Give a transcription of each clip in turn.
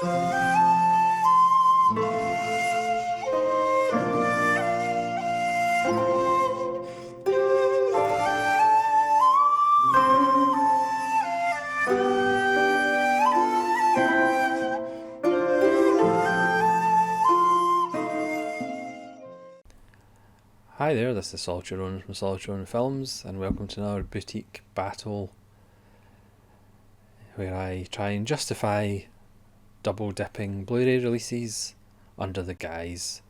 Hi there, this is Solitary Ronan from Solitary Ronan Films, and welcome to another boutique battle where I try and justify double dipping Blu-ray releases under the guise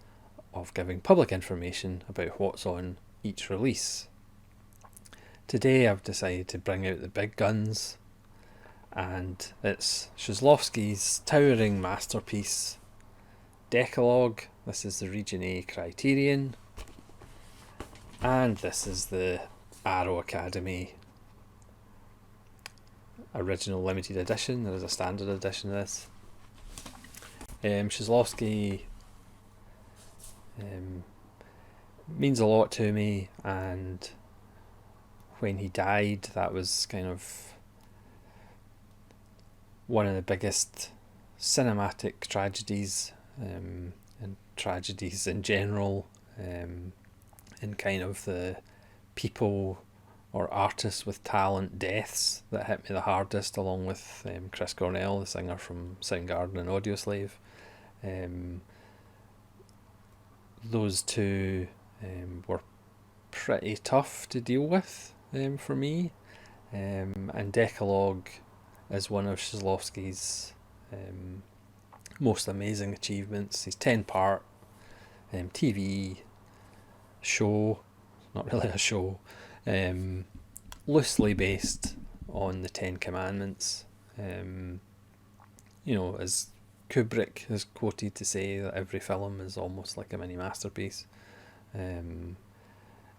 of giving public information about what's on each release. Today I've decided to bring out the big guns, and it's Kieślowski's towering masterpiece, Dekalog. This is the Region A Criterion. And this is the Arrow Academy original limited edition. There is a standard edition of this. Kieślowski means a lot to me, and when he died, that was kind of one of the biggest cinematic tragedies, and tragedies in general, in kind of the people or artists with talent deaths that hit me the hardest, along with Chris Cornell, the singer from Soundgarden and Audioslave. Those two were pretty tough to deal with for me, and Dekalog is one of Kieślowski's most amazing achievements. His 10-part TV show, not really a show, loosely based on the Ten Commandments. As Kubrick is quoted to say that every film is almost like a mini masterpiece.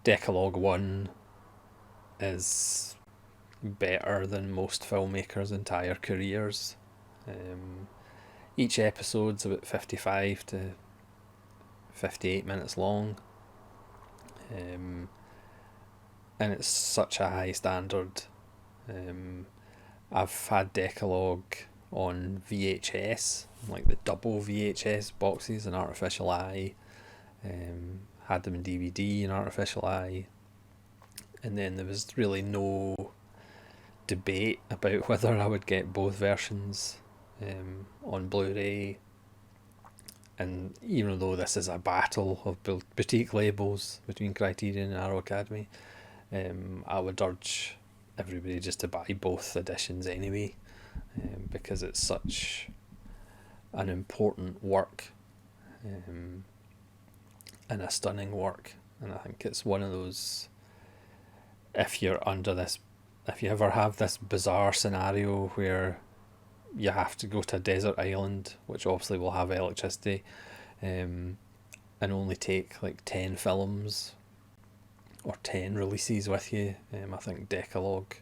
Decalogue 1 is better than most filmmakers' entire careers. Each episode's about 55 to 58 minutes long. And it's such a high standard. I've had Decalogue on VHS, like the double VHS boxes, An Artificial Eye. Had them in DVD, An Artificial Eye. And then there was really no debate about whether I would get both versions on Blu-ray. And even though this is a battle of boutique labels between Criterion and Arrow Academy, I would urge everybody just to buy both editions anyway, because it's such an important work, and a stunning work. And I think it's one of those, if you ever have this bizarre scenario where you have to go to a desert island, which obviously will have electricity, and only take like 10 films or 10 releases with you, I think Decalogue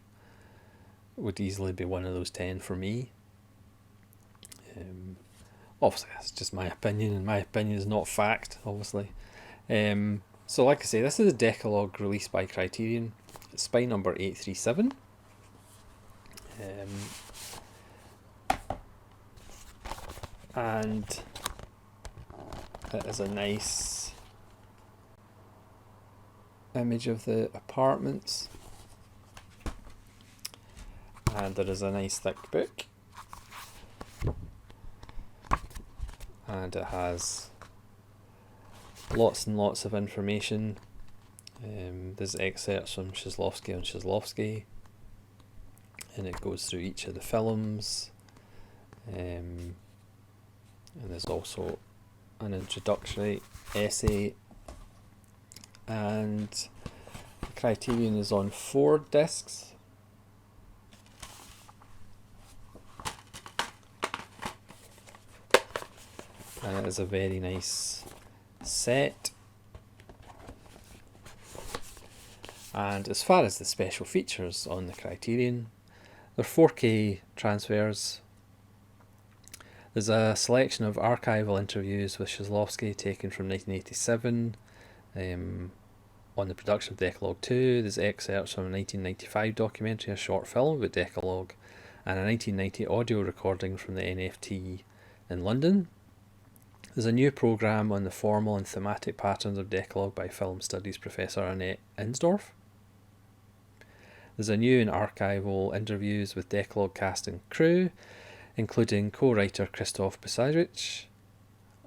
would easily be one of those 10 for me. Obviously that's just my opinion, and my opinion is not fact, obviously. So like I say, this is a Decalogue released by Criterion. It's spine number 837. And it is a nice image of the apartments, and there is a nice thick book, and it has lots and lots of information. There's excerpts from Kieślowski on Kieślowski, and it goes through each of the films. And there's also an introductory essay, and Criterion is on 4 discs. And it is a very nice set. And as far as the special features on the Criterion, they're 4K transfers. There's a selection of archival interviews with Kieślowski taken from 1987 on the production of Dekalog 2. There's excerpts from a 1995 documentary, a short film about Dekalog, and a 1990 audio recording from the NFT in London. There's a new programme on the formal and thematic patterns of Dekalog by film studies professor Annette Insdorf. There's a new and archival interviews with Dekalog cast and crew, including co-writer Krzysztof Pisarewicz.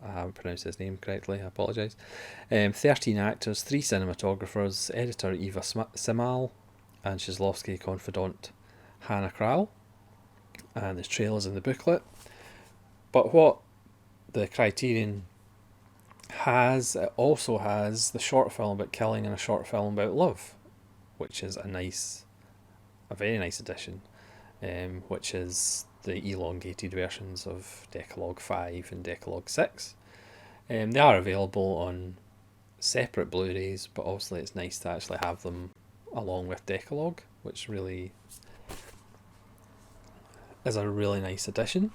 I haven't pronounced his name correctly, I apologise. 13 actors, 3 cinematographers, editor Eva Simal, and Szysłowski confidant Hannah Kral. And there's trailers in the booklet. But what the Criterion has, it also has the short film about killing and a short film about love, which is a very nice addition, which is the elongated versions of Dekalog 5 and Dekalog 6. They are available on separate Blu-rays, but obviously it's nice to actually have them along with Dekalog, which really is a really nice addition.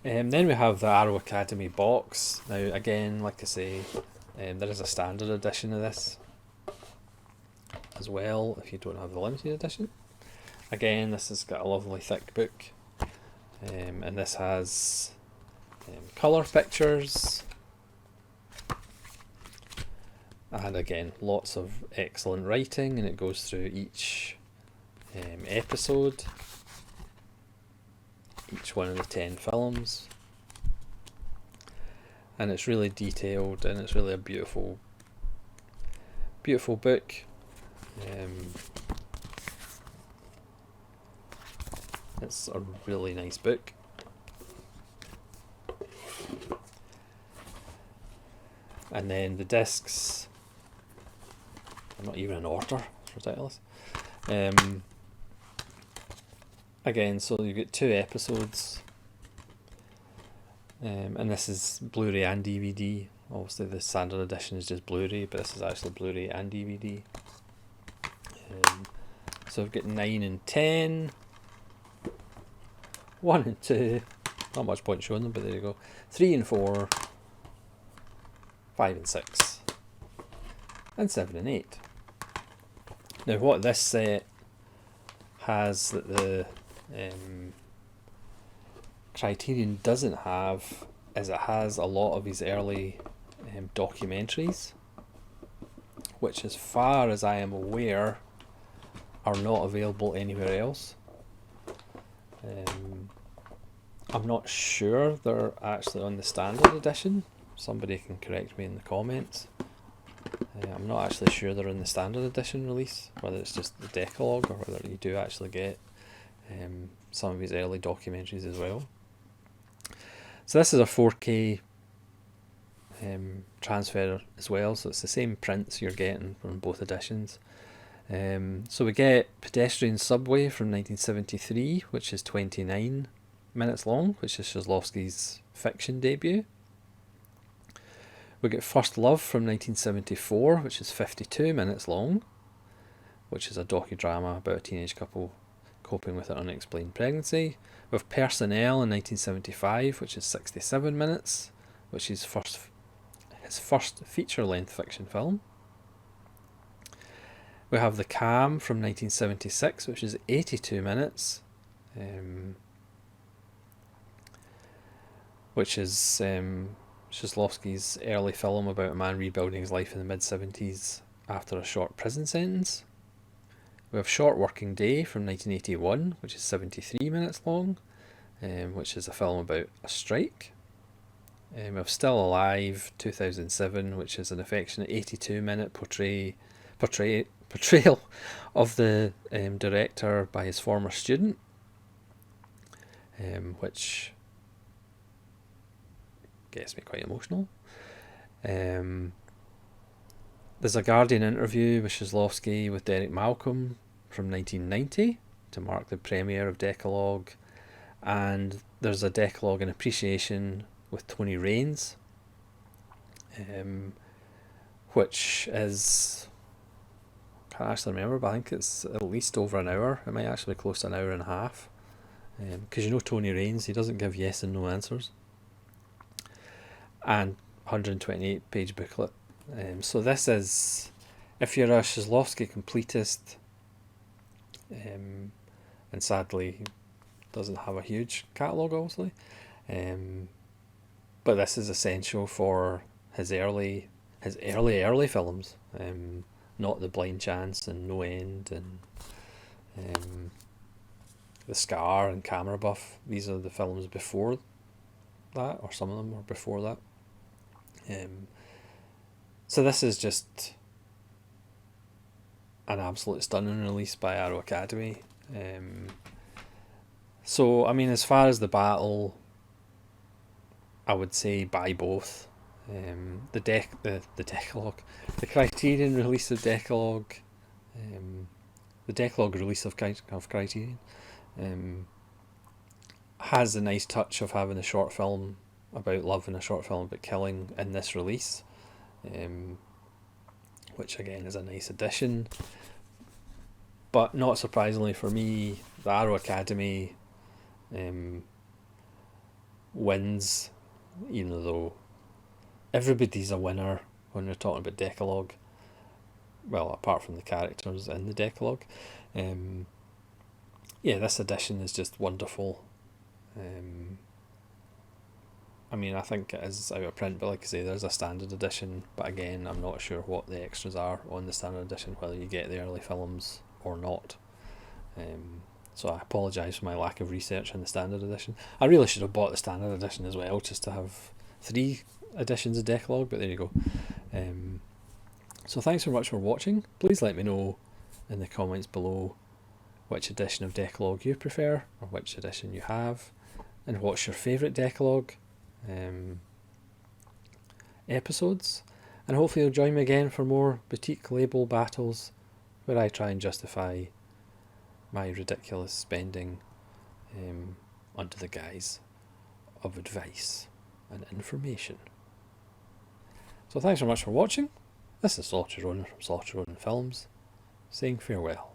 Then we have the Arrow Academy box. Now again, like I say, there is a standard edition of this as well if you don't have the limited edition. Again, this has got a lovely thick book, and this has colour pictures, and again lots of excellent writing, and it goes through each episode, each one of the 10 films, and it's really detailed, and it's really a beautiful book. It's a really nice book. And then the discs are not even in order, it's ridiculous. Again, so you get 2 episodes, and this is Blu-ray and DVD. Obviously the standard edition is just Blu-ray, but this is actually Blu-ray and DVD. So I've got 9 and 10, 1 and 2, not much point showing them, but there you go, 3 and 4, 5 and 6, and 7 and 8. Now what this set has that the Criterion doesn't have is it has a lot of his early documentaries, which as far as I am aware are not available anywhere else. I'm not sure they're actually on the standard edition. Somebody can correct me in the comments. I'm not actually sure they're in the standard edition release, whether it's just the Dekalog or whether you do actually get some of his early documentaries as well. So this is a 4K transfer as well, so it's the same prints you're getting from both editions. So we get Pedestrian Subway from 1973, which is 29 minutes long, which is Szysłowski's fiction debut. We get First Love from 1974, which is 52 minutes long, which is a docudrama about a teenage couple coping with an unexplained pregnancy. We have Personnel in 1975, which is 67 minutes, which is his first feature-length fiction film. We have The Calm from 1976, which is 82 minutes, which is Szysłowski's early film about a man rebuilding his life in the mid-70s after a short prison sentence. We have Short Working Day from 1981, which is 73 minutes long, which is a film about a strike. We have Still Alive 2007, which is an affectionate 82-minute portrayal of the director by his former student, which gets me quite emotional. There's a Guardian interview with Szysłowski with Derek Malcolm from 1990 to mark the premiere of Dekalog, and there's a Dekalog in Appreciation with Tony Raines, which is, I can't actually remember, but I think it's at least over an hour. It might actually be close to an hour and a half, because you know Tony Raines, he doesn't give yes and no answers. And 128 page booklet. So this is, if you're a Szysłowski completist, and sadly he doesn't have a huge catalogue obviously, but this is essential for his early films. Not the Blind Chance and No End and The Scar and Camera Buff. These are the films before that, or some of them were before that. So this is just an absolute stunning release by Arrow Academy. So I mean, as far as the battle, I would say buy both. The Decalogue, the Criterion release of Decalogue, the Decalogue release of Criterion, has a nice touch of having a short film about love and a short film about killing in this release, which again is a nice addition. But not surprisingly for me, the Arrow Academy wins, even though everybody's a winner when we're talking about Decalogue. Well, apart from the characters in the Decalogue. Yeah, this edition is just wonderful. I mean, I think it is out of print, but like I say, there's a standard edition. But again, I'm not sure what the extras are on the standard edition, whether you get the early films or not. So I apologise for my lack of research in the standard edition. I really should have bought the standard edition as well, just to have 3 editions of Decalogue, but there you go. So thanks very much for watching. Please let me know in the comments below which edition of Decalogue you prefer, or which edition you have, and what's your favourite Decalogue episodes. And hopefully you'll join me again for more boutique label battles, where I try and justify my ridiculous spending under the guise of advice and information. So thanks very much for watching. This is Slaughter Ronan from Slaughter Ronan Films, saying farewell.